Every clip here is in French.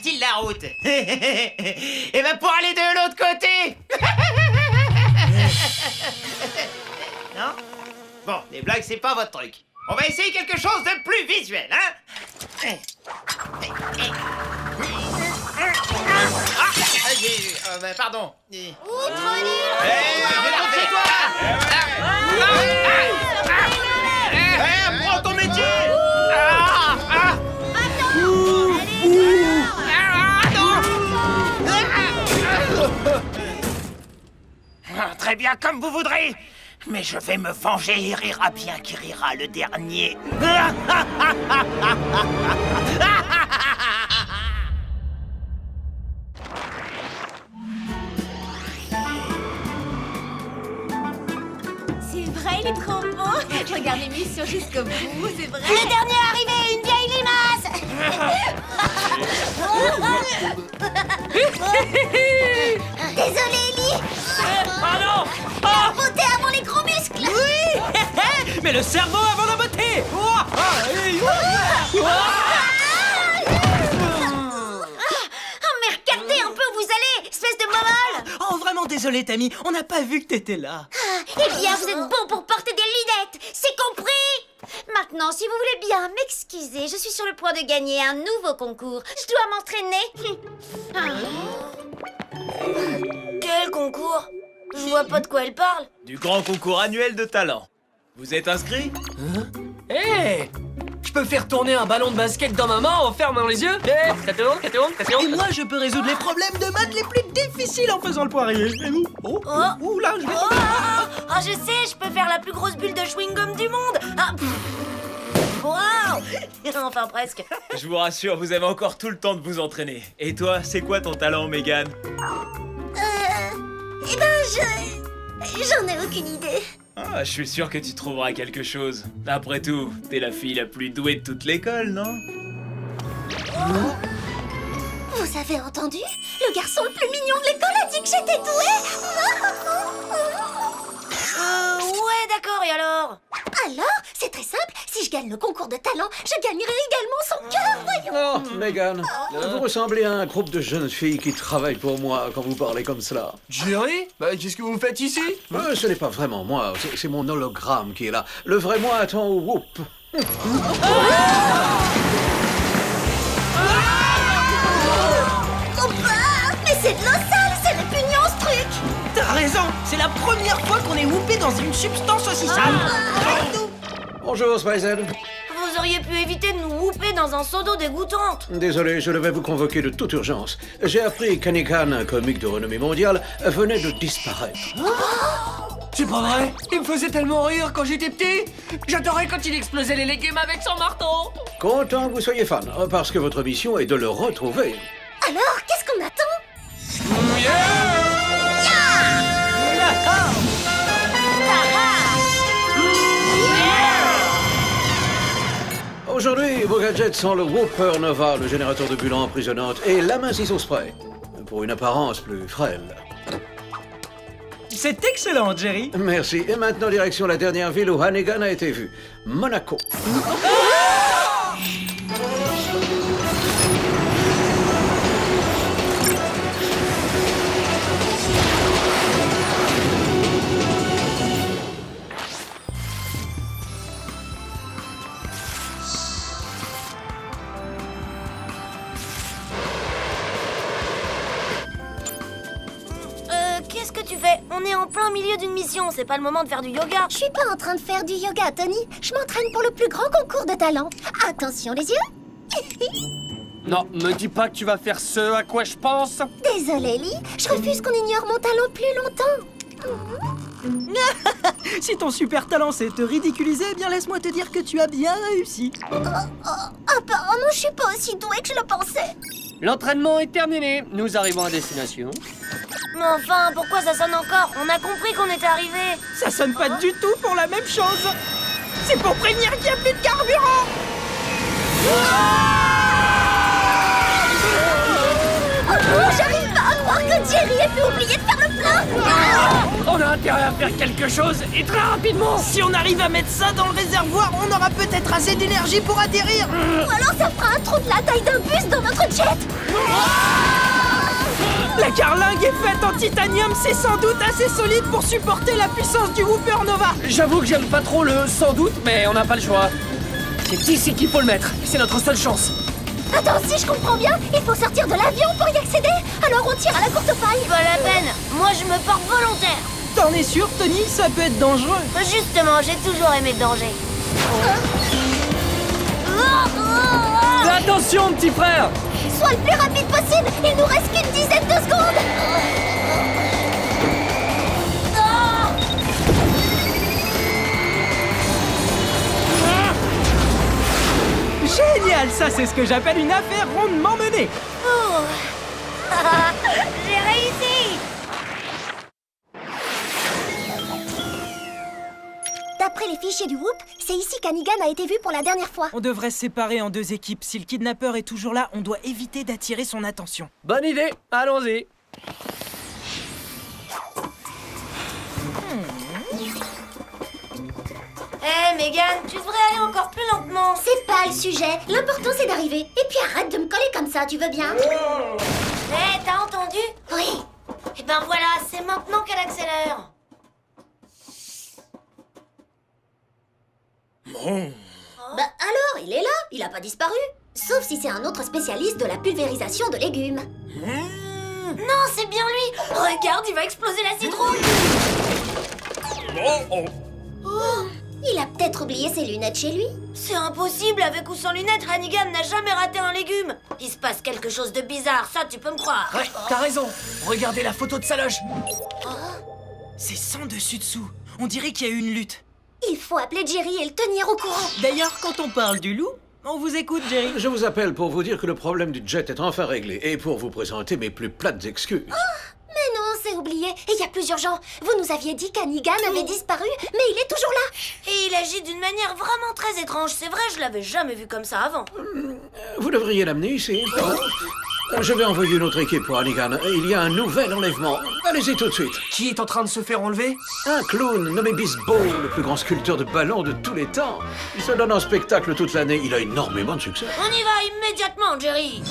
difficile la route. Et ben pour aller de l'autre côté. Non? Bon, les blagues, c'est pas votre truc. On va essayer quelque chose de plus visuel, hein? Pardon. Prends ton métier! Très bien, comme vous voudrez. Mais je vais me venger, il rira bien qui rira le dernier. C'est vrai, il est trop beau. Je regarde l'émission jusqu'au bout, c'est vrai. Le dernier arrivé, une vieille limace. Désolé, Ellie. Ah non! La beauté avant les gros muscles. Oui. Mais le cerveau avant la beauté. Oh, mais regardez un peu où vous allez, espèce de momole. Oh, vraiment désolé, Tammy, on n'a pas vu que t'étais là. Eh bien, vous êtes bon pour porter des lunettes, c'est compris. Maintenant, si vous voulez bien m'excuser, je suis sur le point de gagner un nouveau concours. Je dois m'entraîner. Quel concours? Je vois pas de quoi elle parle. Du grand concours annuel de talent. Vous êtes inscrit? Hé! Je peux faire tourner un ballon de basket dans ma main en fermant les yeux. Hé, ça tourne. Et moi, je peux résoudre les problèmes de maths les plus difficiles en faisant le poirier. Et vous? Oh, là, je vais... Je sais, je peux faire la plus grosse bulle de chewing-gum du monde. Waouh. Enfin, presque. Je vous rassure, vous avez encore tout le temps de vous entraîner. Et toi, c'est quoi ton talent, Megan? Eh ben, j'en ai aucune idée. Ah, je suis sûr que tu trouveras quelque chose. Après tout, t'es la fille la plus douée de toute l'école, non? Vous avez entendu? Le garçon le plus mignon de l'école a dit que j'étais douée. Ouais, d'accord, et alors? Alors, c'est très simple. Si je gagne le concours de talent, je gagnerai également son cœur, voyons. Oh, Megan, vous ressemblez à un groupe de jeunes filles qui travaillent pour moi quand vous parlez comme cela. Jerry? Bah, qu'est-ce que vous faites ici? Ce n'est pas vraiment moi, c'est mon hologramme qui est là. Le vrai moi attend au whoop. Mais c'est de l'eau sale, c'est répugnant ce truc. T'as raison, c'est la première fois qu'on est whoopé dans une substance aussi sale. Bonjour, Spicehead. Vous auriez pu éviter de nous whooper dans un seau d'eau dégoûtante. Désolé, je devais vous convoquer de toute urgence. J'ai appris qu'Anikan, un comique de renommée mondiale, venait de disparaître. C'est pas vrai? Il me faisait tellement rire quand j'étais petit. J'adorais quand il explosait les légumes avec son marteau. Content que vous soyez fan, parce que votre mission est de le retrouver. Alors, qu'est-ce qu'on attend? Aujourd'hui, vos gadgets sont le Whooper Nova, le générateur de bulles emprisonnantes, et l'amincisse au spray, pour une apparence plus frêle. C'est excellent, Jerry. Merci. Et maintenant, direction la dernière ville où Hannigan a été vu. Monaco. Qu'est-ce que tu fais? On est en plein milieu d'une mission, c'est pas le moment de faire du yoga. Je suis pas en train de faire du yoga, Tony. Je m'entraîne pour le plus grand concours de talent. Attention les yeux. Non, me dis pas que tu vas faire ce à quoi je pense. Désolée, Lee. Je refuse qu'on ignore mon talent plus longtemps. Si ton super talent c'est te ridiculiser, eh bien laisse-moi te dire que tu as bien réussi. Apparemment, je suis pas aussi douée que je le pensais. L'entraînement est terminé. Nous arrivons à destination. Mais enfin, pourquoi ça sonne encore? On a compris qu'on était arrivé. Ça sonne pas du tout pour la même chose. C'est pour prévenir qu'il n'y a plus de carburant. J'arrive pas à croire que Jerry ait pu oublier de faire le plein. On a intérêt à faire quelque chose et très rapidement. Si on arrive à mettre ça dans le réservoir, on aura peut-être assez d'énergie pour atterrir. Ou alors ça fera un trou de la taille d'un bus dans notre jet. La carlingue est faite en titanium, c'est sans doute assez solide pour supporter la puissance du Whooper Nova. J'avoue que j'aime pas trop le sans doute, mais on n'a pas le choix. C'est ici qu'il faut le mettre, c'est notre seule chance. Attends, si je comprends bien, il faut sortir de l'avion pour y accéder. Alors on tire à la courte paille. Pas la peine, moi je me porte volontaire. T'en es sûr, Tony? Ça peut être dangereux. Justement, j'ai toujours aimé le danger. Attention, petit frère! Sois le plus rapide possible. Il nous reste qu'une dizaine de secondes. Génial, ça c'est ce que j'appelle une affaire rondement menée. J'ai réussi. D'après les fichiers du Whoop, c'est ici qu'Hannigan a été vu pour la dernière fois. On devrait se séparer en 2 équipes. Si le kidnappeur est toujours là, on doit éviter d'attirer son attention. Bonne idée, allons-y. Hé, Megan, tu devrais aller encore plus lentement. C'est pas le sujet. L'important c'est d'arriver. Et puis arrête de me coller comme ça, tu veux bien? Hé, t'as entendu? Oui. Eh ben voilà, c'est maintenant qu'elle accélère. Bah alors, il est là. Il a pas disparu. Sauf si c'est un autre spécialiste de la pulvérisation de légumes. Non, c'est bien lui. Regarde, il va exploser la citrouille. Il a peut-être oublié ses lunettes chez lui. C'est impossible, avec ou sans lunettes, Hannigan n'a jamais raté un légume. Il se passe quelque chose de bizarre, ça tu peux me croire. Ouais, t'as raison. Regardez la photo de sa loge. C'est sans dessus-dessous. On dirait qu'il y a eu une lutte. Il faut appeler Jerry et le tenir au courant. D'ailleurs, quand on parle du loup, on vous écoute, Jerry. Je vous appelle pour vous dire que le problème du jet est enfin réglé et pour vous présenter mes plus plates excuses. Mais non, c'est oublié. Et il y a plus urgent. Vous nous aviez dit qu'Hannigan avait disparu, mais il est toujours là. Et il agit d'une manière vraiment très étrange. C'est vrai, je l'avais jamais vu comme ça avant. Vous devriez l'amener ici. Je vais envoyer une autre équipe pour Hannigan. Il y a un nouvel enlèvement. Allez-y tout de suite. Qui est en train de se faire enlever? Un clown nommé Bisbo, le plus grand sculpteur de ballons de tous les temps. Il se donne un spectacle toute l'année. Il a énormément de succès. On y va immédiatement, Jerry.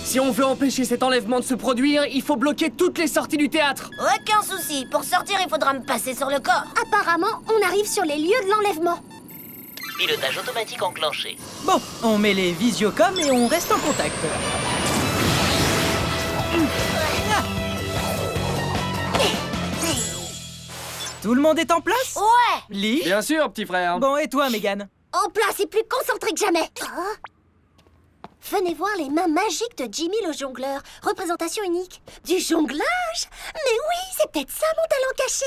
Si on veut empêcher cet enlèvement de se produire, il faut bloquer toutes les sorties du théâtre. Aucun souci. Pour sortir, il faudra me passer sur le corps. Apparemment, on arrive sur les lieux de l'enlèvement. Pilotage automatique enclenché. Bon, on met les visiocoms et on reste en contact. Tout le monde est en place? Ouais. Lee? Bien sûr, petit frère. Bon, et toi, Megan? En place et plus concentré que jamais. Venez voir les mains magiques de Jimmy le jongleur. Représentation unique. Du jonglage? Mais oui, c'est peut-être ça mon talent caché.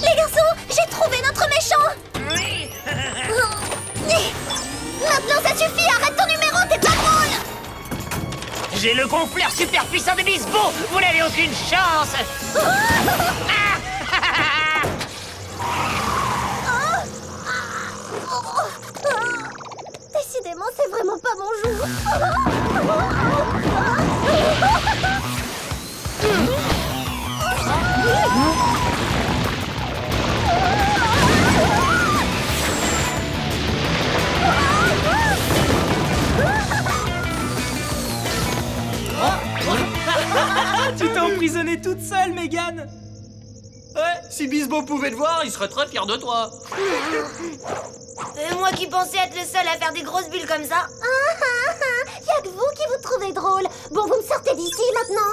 Les garçons, j'ai trouvé notre méchant. Maintenant ça suffit, arrête ton numéro, t'es pas drôle. J'ai le gonfleur super puissant de Bisbo. Vous n'avez aucune chance. Décidément, c'est vraiment pas mon jour. Tu t'es emprisonnée toute seule, Megan. Ouais, si Bisbo pouvait te voir, il serait très fier de toi. Et moi qui pensais être le seul à faire des grosses bulles comme ça. Y'a que vous qui vous trouvez drôle. Bon, vous me sortez d'ici maintenant.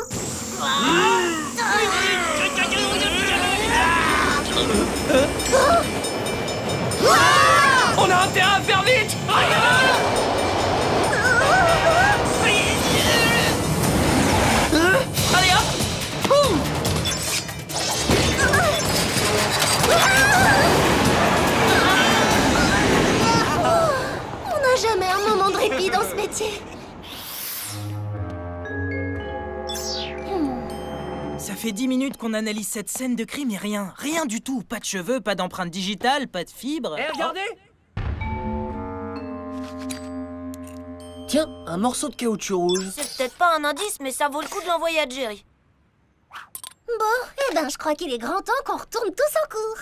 On a intérêt à faire vite. Allez hop. Ouh. On n'a jamais un moment de répit dans ce métier. Ça fait 10 minutes qu'on analyse cette scène de crime et rien du tout. Pas de cheveux, pas d'empreinte digitale, pas de fibres. Eh, regardez! Tiens, un morceau de caoutchouc rouge. C'est peut-être pas un indice, mais ça vaut le coup de l'envoyer à Jerry. Bon, eh ben, je crois qu'il est grand temps qu'on retourne tous en cours.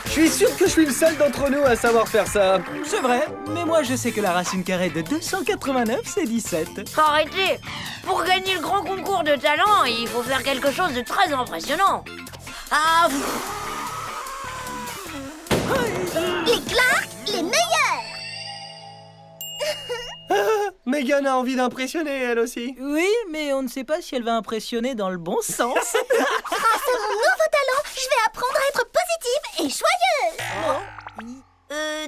Je suis sûr que je suis le seul d'entre nous à savoir faire ça. C'est vrai, mais moi je sais que la racine carrée de 289, c'est 17. Arrêtez! Pour gagner le grand concours de talent, il faut faire quelque chose de très impressionnant. Ah, Les Clark, les meilleurs! Megan a envie d'impressionner, elle aussi. Oui, mais on ne sait pas si elle va impressionner dans le bon sens. Grâce à mon nouveau talent, je vais apprendre à être positive et joyeuse!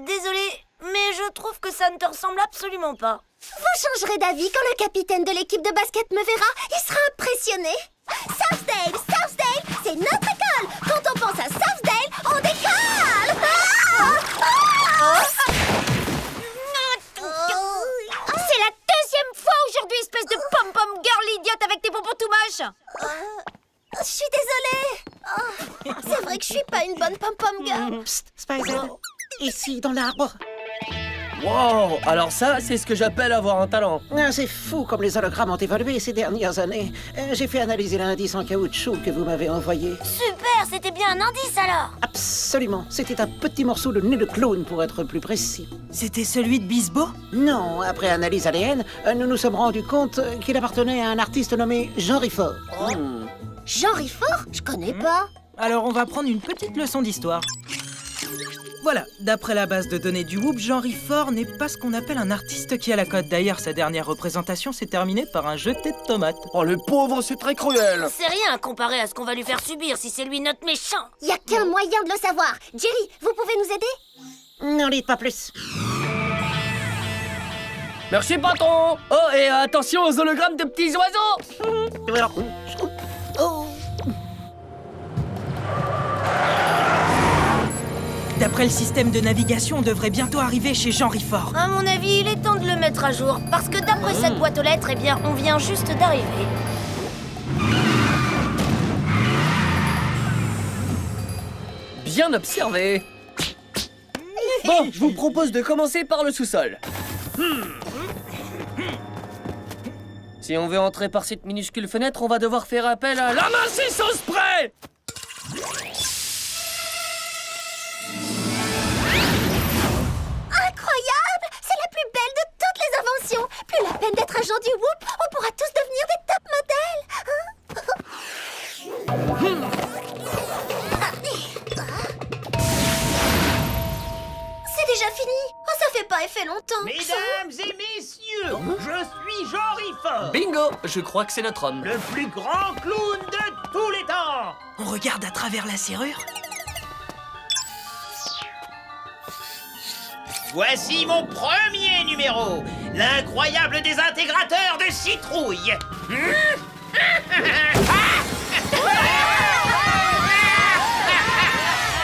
désolée, mais je trouve que ça ne te ressemble absolument pas. Vous changerez d'avis quand le capitaine de l'équipe de basket me verra. Il sera impressionné. Southdale, c'est notre école. Quand on pense à Southdale, on décolle. C'est la deuxième fois aujourd'hui, espèce de pom-pom girl idiote avec tes pompons tout moches. Je suis désolée. C'est vrai que je suis pas une bonne pom-pom girl. Psst, Spider, ici, dans l'arbre. Wow, alors ça, c'est ce que j'appelle avoir un talent. Ah, c'est fou comme les hologrammes ont évolué ces dernières années. J'ai fait analyser l'indice en caoutchouc que vous m'avez envoyé. Super, c'était bien un indice alors. Absolument, c'était un petit morceau de nez de clown pour être plus précis. C'était celui de Bisbo? Non, après analyse ADN, nous nous sommes rendus compte qu'il appartenait à un artiste nommé Jean Rifort. Jean Rifort? Je connais pas. Alors on va prendre une petite leçon d'histoire. Voilà, d'après la base de données du Whoop, Jean Rifort n'est pas ce qu'on appelle un artiste qui a la cote. D'ailleurs, sa dernière représentation s'est terminée par un jeté de tomates. Oh, le pauvre, c'est très cruel. C'est rien comparé à ce qu'on va lui faire subir si c'est lui notre méchant. Y a qu'un moyen de le savoir. Jerry, vous pouvez nous aider? N'en dites pas plus. Merci, patron. Oh, et attention aux hologrammes de petits oiseaux. Oh. D'après le système de navigation, on devrait bientôt arriver chez Jean Rifort. À mon avis, il est temps de le mettre à jour. Parce que d'après cette boîte aux lettres, eh bien, on vient juste d'arriver. Bien observé. Bon, je vous propose de commencer par le sous-sol. Si on veut entrer par cette minuscule fenêtre, on va devoir faire appel à la mince au spray. Incroyable! C'est la plus belle de toutes les inventions. Plus la peine d'être agent du Whoop, on pourra tous devenir des top modèles. C'est déjà fini. Oh, ça fait pas effet longtemps. Mesdames et messieurs, je suis Jean Rifort, Bingo, je crois que c'est notre homme. le plus grand clown de tous les temps. On regarde à travers la serrure. Voici mon premier numéro, l'incroyable désintégrateur de citrouille.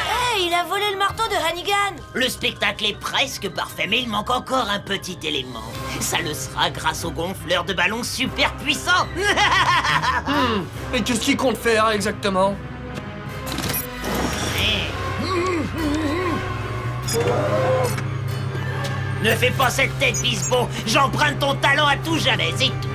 Hey, il a volé le marteau de Hannigan. Le spectacle est presque parfait, mais il manque encore un petit élément. Ça le sera grâce au gonfleur de ballon super puissant. Et qu'est-ce qu'il compte faire exactement? Ne fais pas cette tête, Bisbo. J'emprunte ton talent à tout jamais, c'est tout.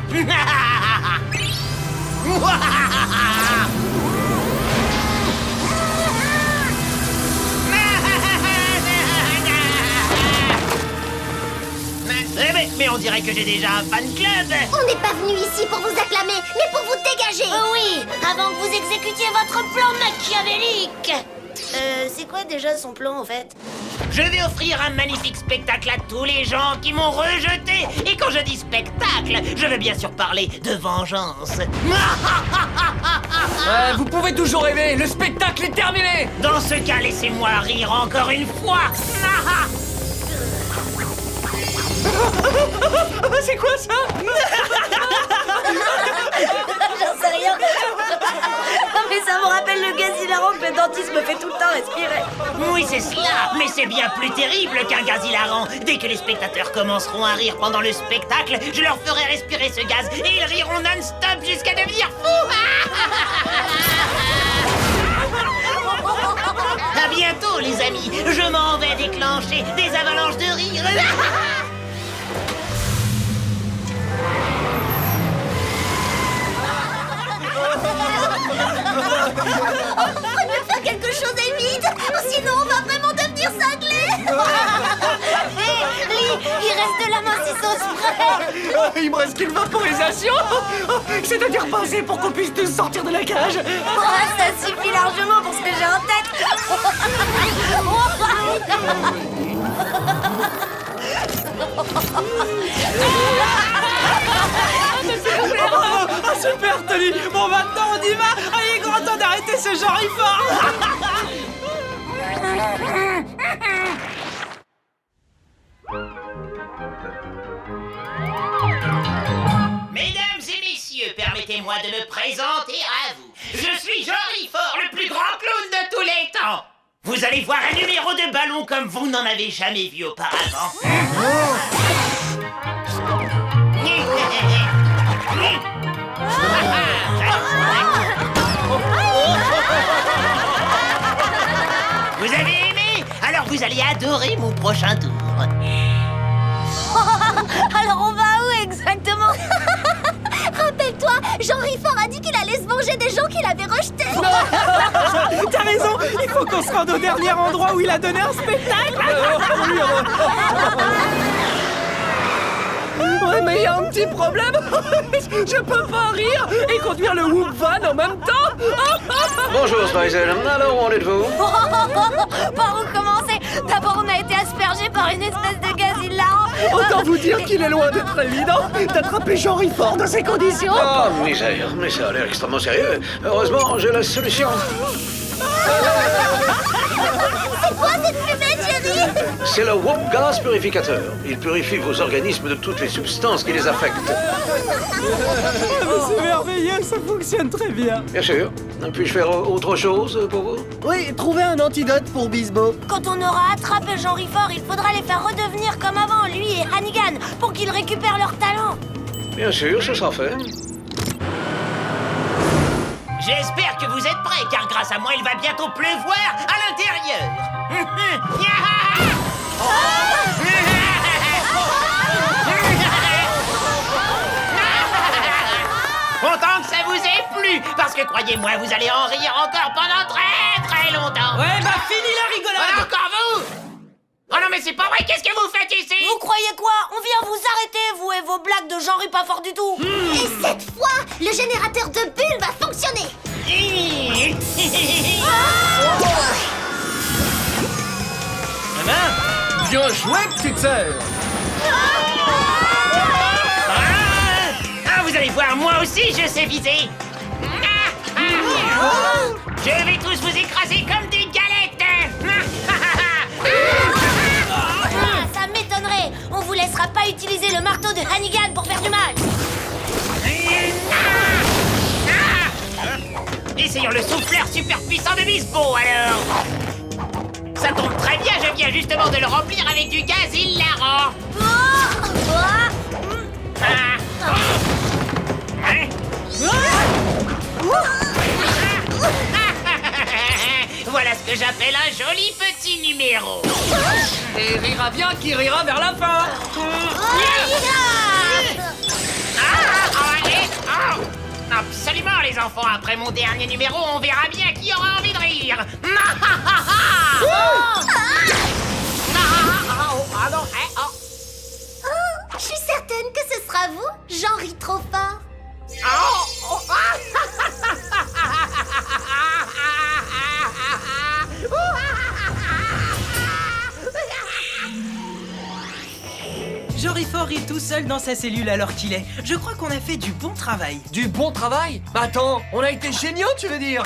Mais on dirait que j'ai déjà un fan club. On n'est pas venu ici pour vous acclamer, mais pour vous dégager. Oh oui, avant que vous exécutiez votre plan machiavélique. C'est quoi déjà son plan, en fait? Je vais offrir un magnifique spectacle à tous les gens qui m'ont rejeté. Et quand je dis spectacle, je veux bien sûr parler de vengeance. Vous pouvez toujours rêver, le spectacle est terminé. Dans ce cas, laissez-moi rire encore une fois. C'est quoi ça? J'en sais rien. rien. Non mais ça me rappelle le gaz hilarant que le dentiste me fait tout le temps respirer. Oui, c'est cela, mais c'est bien plus terrible qu'un gaz hilarant. Dès que les spectateurs commenceront à rire pendant le spectacle, je leur ferai respirer ce gaz et ils riront non-stop jusqu'à devenir fous. À bientôt, les amis. Je m'en vais déclencher des avalanches de rire. On peut faire quelque chose et vite, sinon on va vraiment devenir cinglés. Hé, Lee, il reste de la sauce près. Il me reste qu'une vaporisation. C'est-à-dire pas assez pour qu'on puisse tous sortir de la cage. Oh, ça suffit largement pour ce que j'ai en tête. Ah super Tony. Bon maintenant on y va. Ah, il est grand temps d'arrêter ce genre fort. Mesdames et messieurs, permettez-moi de me présenter à vous. Je suis Jean Fort, le plus grand clown de tous les temps. Vous allez voir un numéro de ballon comme vous n'en avez jamais vu auparavant. Vous avez aimé? Alors vous allez adorer mon prochain tour. Alors on va où exactement? Rappelle-toi, Jean Fort a dit qu'il allait se venger des gens qu'il avait rejetés. T'as raison, il faut qu'on se rende au dernier endroit où il a donné un spectacle. Ouais, mais il y a un petit problème. Je peux pas rire et conduire le Whoop Van en même temps. Bonjour, Spicer. Alors, où en êtes-vous? Par où commencer? D'abord on a été aspergé par une espèce de gaz hilarant. Autant vous dire qu'il est loin d'être évident d'attraper Jean Fort dans ces conditions. Oh, misère. Mais ça a l'air extrêmement sérieux. Heureusement, j'ai la solution. C'est quoi cette fumée, Jerry? C'est le Whoop Gaz Purificateur. Il purifie vos organismes de toutes les substances qui les affectent. C'est merveilleux, ça fonctionne très bien. Bien sûr. Puis-je faire autre chose pour vous? Oui, trouver un antidote pour Bisbo. Quand on aura attrapé Jean Fort, il faudra les faire redevenir comme avant, lui et Hannigan, pour qu'ils récupèrent leur talent. Bien sûr, ce sera fait. J'espère que vous êtes prêts, car grâce à moi, il va bientôt pleuvoir à l'intérieur. Content que ça vous ait plu, parce que croyez-moi, vous allez en rire encore pendant très très longtemps. Ouais, bah fini la rigolade. Encore vous? Oh non, mais c'est pas vrai, qu'est-ce que vous faites ici? Vous croyez quoi? On vient vous arrêter, vous et vos blagues de Jean pas fort du tout. Et cette fois, le générateur de bulles va fonctionner. Bien joué, petite sœur. Vous allez voir, moi aussi je sais viser. Je vais tous vous écraser comme des galettes. Ça m'étonnerait. On vous laissera pas utiliser le marteau de Hannigan pour faire du mal. Essayons le souffleur super puissant de Bisbo, alors. Ça tombe très bien, je viens justement de le remplir avec du gaz hilarant. Voilà ce que j'appelle un joli petit numéro. Et rira bien qui rira vers la fin. Absolument, les enfants. Après mon dernier numéro, on verra bien qui aura envie de rire. Je suis certaine que ce sera vous, Jean rit trop fort. Jean Fort est tout seul dans sa cellule alors qu'il est. Je crois qu'on a fait du bon travail. Du bon travail? Bah attends, on a été géniaux, tu veux dire?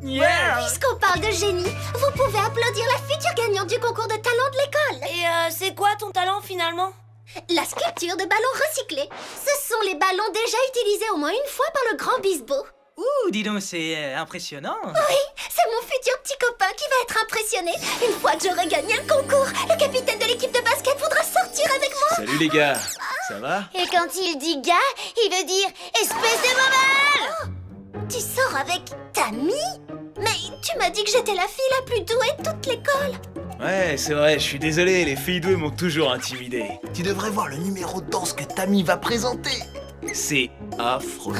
Yeah. Puisqu'on parle de génie, vous pouvez applaudir la future gagnante du concours de talent de l'école. Et c'est quoi ton talent finalement? La sculpture de ballons recyclés. Ce sont les ballons déjà utilisés au moins une fois par le grand Bisbeau. Ouh, dis donc, c'est impressionnant. Oui, c'est mon futur petit copain qui va être impressionné. Une fois que j'aurai gagné le concours, le capitaine de l'équipe de basket voudra sortir avec moi. Salut les gars, ça va? Et quand il dit gars, il veut dire espèce de mobile. Tu sors avec Tammy? Mais tu m'as dit que j'étais la fille la plus douée de toute l'école. Ouais, c'est vrai, je suis désolé, les filles douées m'ont toujours intimidé. Tu devrais voir le numéro de danse que Tammy va présenter. C'est affreux.